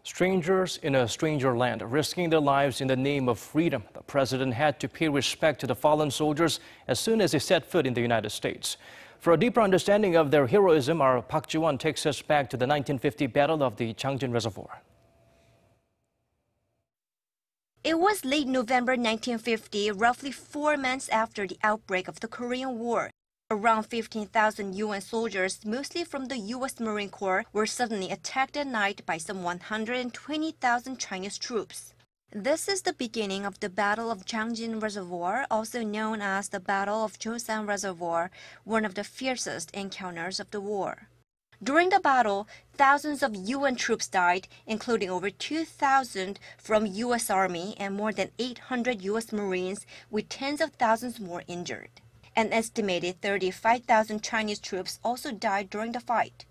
Strangers in a stranger land, risking their lives in the name of freedom. The president had to pay respect to the fallen soldiers as soon as they set foot in the United States. For a deeper understanding of their heroism, our Park Ji-won takes us back to the 1950 Battle of the Jangjin Reservoir. It was late November 1950, roughly 4 months after the outbreak of the Korean War. Around 15,000 UN soldiers, mostly from the U.S. Marine Corps, were suddenly attacked at night by some 120,000 Chinese troops. This is the beginning of the Battle of Jangjin Reservoir, also known as the Battle of Chosin Reservoir, one of the fiercest encounters of the war. During the battle, thousands of UN troops died, including over 2,000 from U.S. Army and more than 800 U.S. Marines, with tens of thousands more injured. An estimated 35,000 Chinese troops also died during the fight.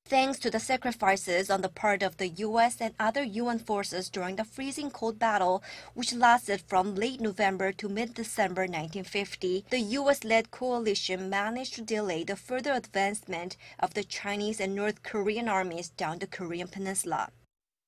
Thanks to the sacrifices on the part of the U.S. and other UN forces during the freezing cold battle, which lasted from late November to mid-December 1950, the U.S.-led coalition managed to delay the further advancement of the Chinese and North Korean armies down the Korean peninsula.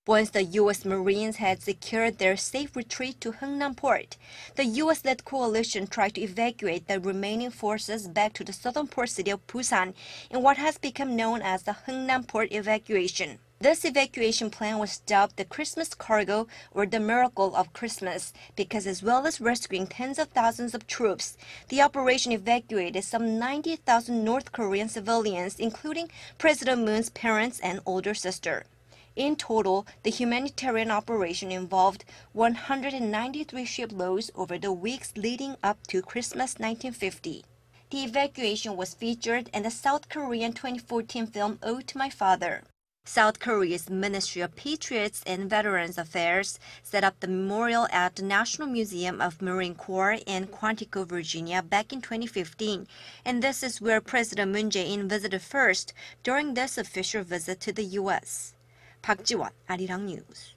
Once the U.S. Marines had secured their safe retreat to Hungnam port, the U.S.-led coalition tried to evacuate the remaining forces back to the southern port city of Busan in what has become known as the Hungnam port evacuation. This evacuation plan was dubbed the Christmas cargo or the miracle of Christmas because, as well as rescuing tens of thousands of troops, the operation evacuated some 90,000 North Korean civilians, including President Moon's parents and older sister. In total, the humanitarian operation involved 193 shiploads over the weeks leading up to Christmas 1950. The evacuation was featured in the South Korean 2014 film Ode to My Father. South Korea's Ministry of Patriots and Veterans Affairs set up the memorial at the National Museum of Marine Corps in Quantico, Virginia back in 2015, and this is where President Moon Jae-in visited first during this official visit to the U.S. Park Ji-won, Arirang News.